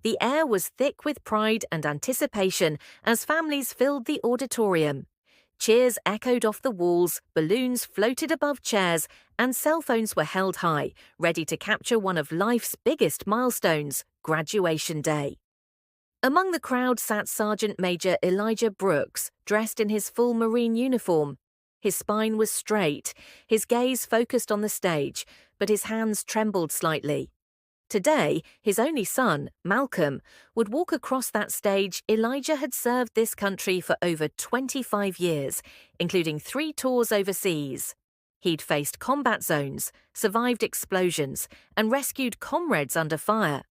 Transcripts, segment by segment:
The air was thick with pride and anticipation as families filled the auditorium. Cheers echoed off the walls, balloons floated above chairs, and cell phones were held high, ready to capture one of life's biggest milestones, graduation day. Among the crowd sat Sergeant Major Elijah Brooks, dressed in his full Marine uniform. His spine was straight, his gaze focused on the stage, but his hands trembled slightly. Today, his only son, Malcolm, would walk across that stage. Elijah had served this country for over 25 years, including 3 tours overseas. He'd faced combat zones, survived explosions, and rescued comrades under fire.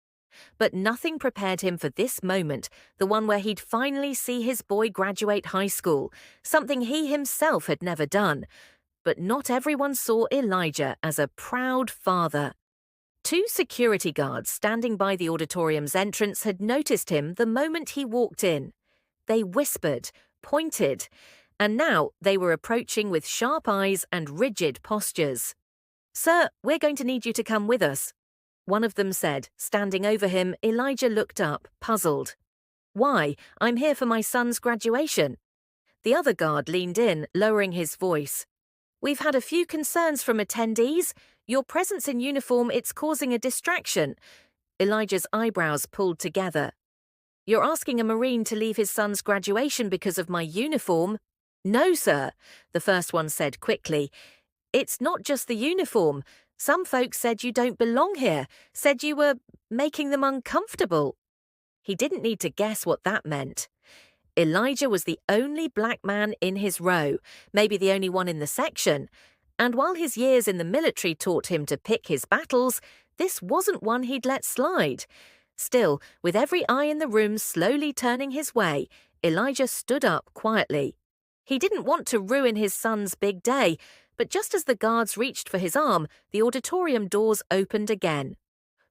But nothing prepared him for this moment, the one where he'd finally see his boy graduate high school, something he himself had never done. But not everyone saw Elijah as a proud father. 2 security guards standing by the auditorium's entrance had noticed him the moment he walked in. They whispered, pointed, and now they were approaching with sharp eyes and rigid postures. "Sir, we're going to need you to come with us," one of them said. Standing over him, Elijah looked up, puzzled. "Why? I'm here for my son's graduation." The other guard leaned in, lowering his voice. "We've had a few concerns from attendees. Your presence in uniform, it's causing a distraction." Elijah's eyebrows pulled together. "You're asking a Marine to leave his son's graduation because of my uniform?" "No, sir," the first one said quickly. "It's not just the uniform. Some folks said you don't belong here, said you were making them uncomfortable." He didn't need to guess what that meant. Elijah was the only black man in his row, maybe the only one in the section. And while his years in the military taught him to pick his battles, this wasn't one he'd let slide. Still, with every eye in the room slowly turning his way, Elijah stood up quietly. He didn't want to ruin his son's big day, but just as the guards reached for his arm, the auditorium doors opened again.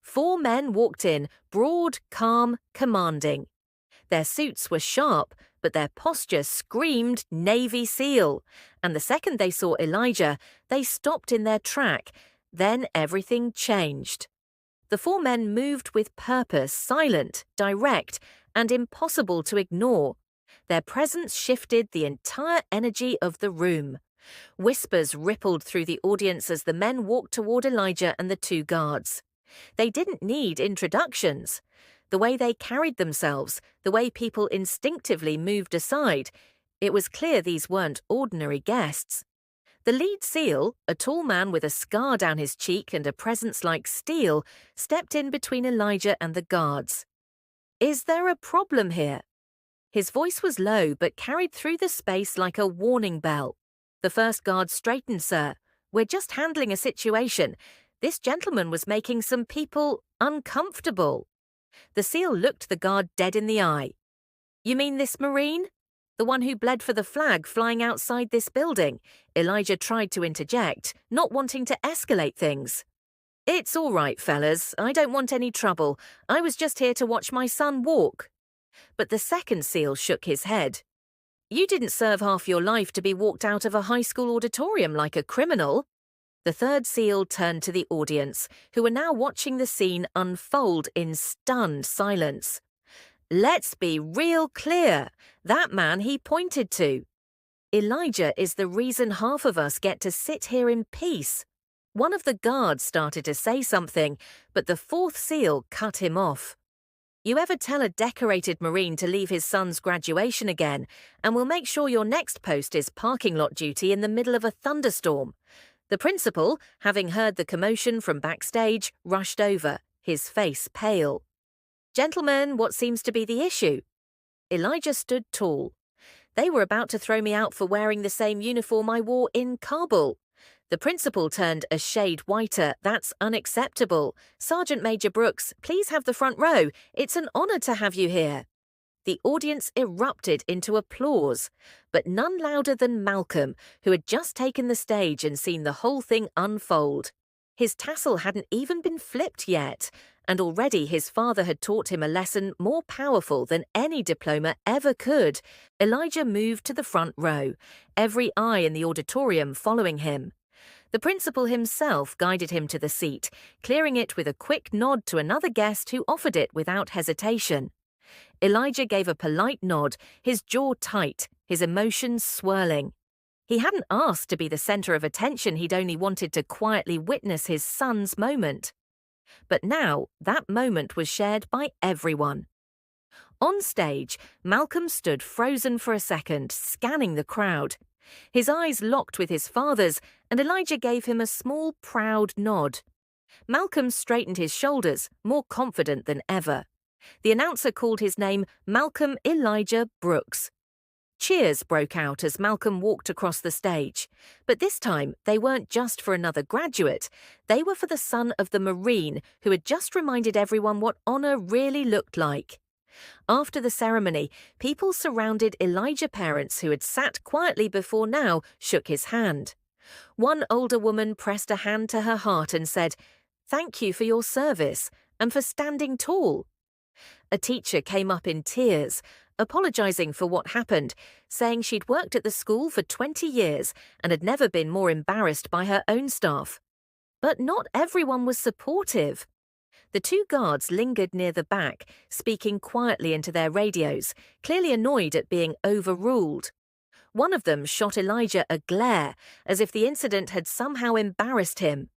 4 men walked in, broad, calm, commanding. Their suits were sharp, but their posture screamed Navy SEAL. And the second they saw Elijah, they stopped in their track. Then everything changed. The 4 men moved with purpose, silent, direct, and impossible to ignore. Their presence shifted the entire energy of the room. Whispers rippled through the audience as the men walked toward Elijah and the 2 guards. They didn't need introductions. The way they carried themselves, the way people instinctively moved aside, it was clear these weren't ordinary guests. The lead SEAL, a tall man with a scar down his cheek and a presence like steel, stepped in between Elijah and the guards. "Is there a problem here?" His voice was low but carried through the space like a warning bell. The first guard straightened. "Sir, we're just handling a situation. This gentleman was making some people uncomfortable." The SEAL looked the guard dead in the eye. "You mean this Marine? The one who bled for the flag flying outside this building?" Elijah tried to interject, not wanting to escalate things. "It's all right, fellas. I don't want any trouble. I was just here to watch my son walk." But the second SEAL shook his head. "You didn't serve half your life to be walked out of a high school auditorium like a criminal." The third SEAL turned to the audience, who were now watching the scene unfold in stunned silence. "Let's be real clear. That man he pointed to. Elijah is the reason half of us get to sit here in peace." One of the guards started to say something, but the 4th SEAL cut him off. "You ever tell a decorated Marine to leave his son's graduation again, and we'll make sure your next post is parking lot duty in the middle of a thunderstorm." The principal, having heard the commotion from backstage, rushed over, his face pale. "Gentlemen, what seems to be the issue?" Elijah stood tall. "They were about to throw me out for wearing the same uniform I wore in Kabul." The principal turned a shade whiter. "That's unacceptable. Sergeant Major Brooks, please have the front row. It's an honor to have you here." The audience erupted into applause, but none louder than Malcolm, who had just taken the stage and seen the whole thing unfold. His tassel hadn't even been flipped yet, and already his father had taught him a lesson more powerful than any diploma ever could. Elijah moved to the front row, every eye in the auditorium following him. The principal himself guided him to the seat, clearing it with a quick nod to another guest who offered it without hesitation. Elijah gave a polite nod, his jaw tight, his emotions swirling. He hadn't asked to be the center of attention, he'd only wanted to quietly witness his son's moment. But now, that moment was shared by everyone. On stage, Malcolm stood frozen for a second, scanning the crowd. His eyes locked with his father's, and Elijah gave him a small, proud nod. Malcolm straightened his shoulders, more confident than ever. The announcer called his name Malcolm Elijah Brooks. Cheers broke out as Malcolm walked across the stage. But this time, they weren't just for another graduate. They were for the son of the Marine who had just reminded everyone what honor really looked like. After the ceremony, people surrounded Elijah's parents who had sat quietly before now shook his hand. One older woman pressed a hand to her heart and said, "Thank you for your service and for standing tall." A teacher came up in tears, apologizing for what happened, saying she'd worked at the school for 20 years and had never been more embarrassed by her own staff. But not everyone was supportive. The two guards lingered near the back, speaking quietly into their radios, clearly annoyed at being overruled. One of them shot Elijah a glare, as if the incident had somehow embarrassed him.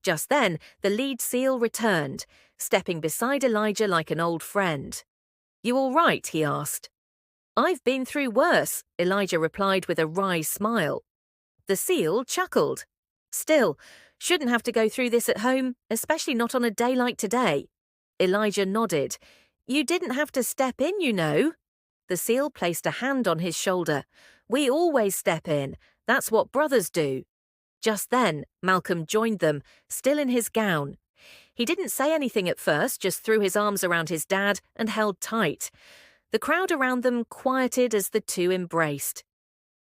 Just then, the lead SEAL returned, stepping beside Elijah like an old friend. "You all right?" he asked. "I've been through worse," Elijah replied with a wry smile. The SEAL chuckled. "Still, shouldn't have to go through this at home, especially not on a day like today." Elijah nodded. "You didn't have to step in, you know." The SEAL placed a hand on his shoulder. "We always step in. That's what brothers do." Just then, Malcolm joined them, still in his gown. He didn't say anything at first, just threw his arms around his dad and held tight. The crowd around them quieted as the two embraced.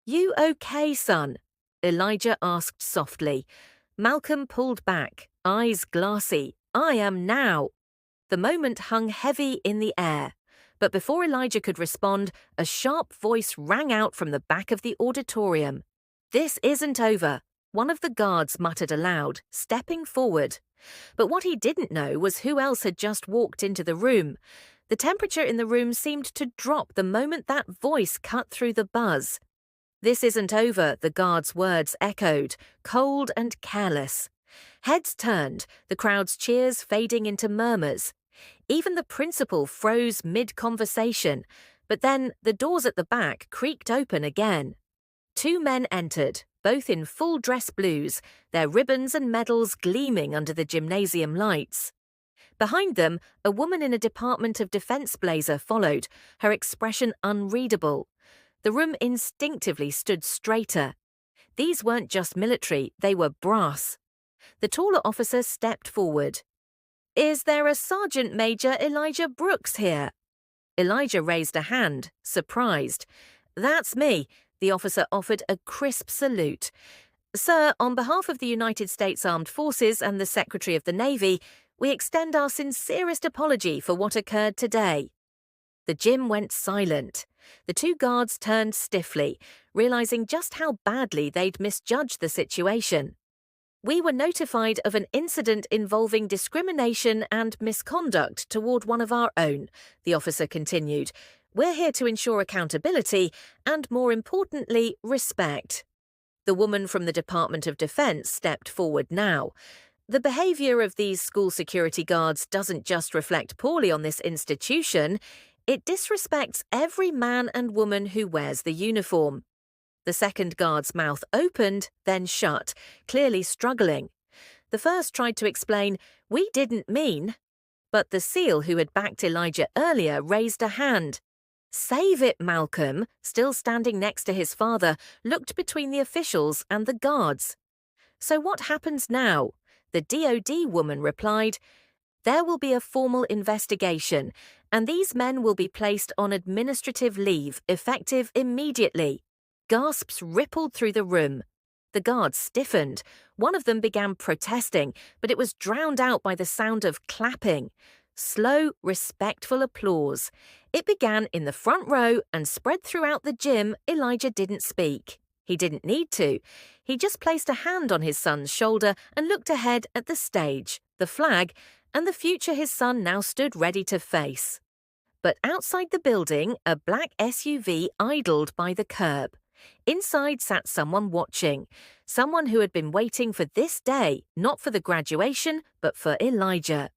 "You okay, son?" Elijah asked softly. Malcolm pulled back, eyes glassy. "I am now." The moment hung heavy in the air. But before Elijah could respond, a sharp voice rang out from the back of the auditorium. "This isn't over," one of the guards muttered aloud, stepping forward. But what he didn't know was who else had just walked into the room. The temperature in the room seemed to drop the moment that voice cut through the buzz. "This isn't over," the guard's words echoed, cold and careless. Heads turned, the crowd's cheers fading into murmurs. Even the principal froze mid-conversation, but then the doors at the back creaked open again. Two men entered, both in full dress blues, their ribbons and medals gleaming under the gymnasium lights. Behind them, a woman in a Department of Defense blazer followed, her expression unreadable. The room instinctively stood straighter. These weren't just military, they were brass. The taller officer stepped forward. "Is there a Sergeant Major Elijah Brooks here?" Elijah raised a hand, surprised. "That's me," the officer offered a crisp salute. "Sir, on behalf of the United States Armed Forces and the Secretary of the Navy, we extend our sincerest apology for what occurred today." The gym went silent. The two guards turned stiffly, realizing just how badly they'd misjudged the situation. "We were notified of an incident involving discrimination and misconduct toward one of our own," the officer continued. "We're here to ensure accountability and, more importantly, respect." The woman from the Department of Defense stepped forward now. "The behavior of these school security guards doesn't just reflect poorly on this institution, it disrespects every man and woman who wears the uniform." The second guard's mouth opened, then shut, clearly struggling. The first tried to explain, "We didn't mean." But the SEAL who had backed Elijah earlier raised a hand. "Save it, Malcolm," still standing next to his father, looked between the officials and the guards. "So what happens now?" The DoD woman replied, "There will be a formal investigation, and these men will be placed on administrative leave, effective immediately." Gasps rippled through the room. The guards stiffened. One of them began protesting, but it was drowned out by the sound of clapping. Slow, respectful applause. It began in the front row and spread throughout the gym. Elijah didn't speak. He didn't need to. He just placed a hand on his son's shoulder and looked ahead at the stage, the flag, and the future his son now stood ready to face. But outside the building, a black SUV idled by the curb. Inside sat someone watching, someone who had been waiting for this day, not for the graduation, but for Elijah.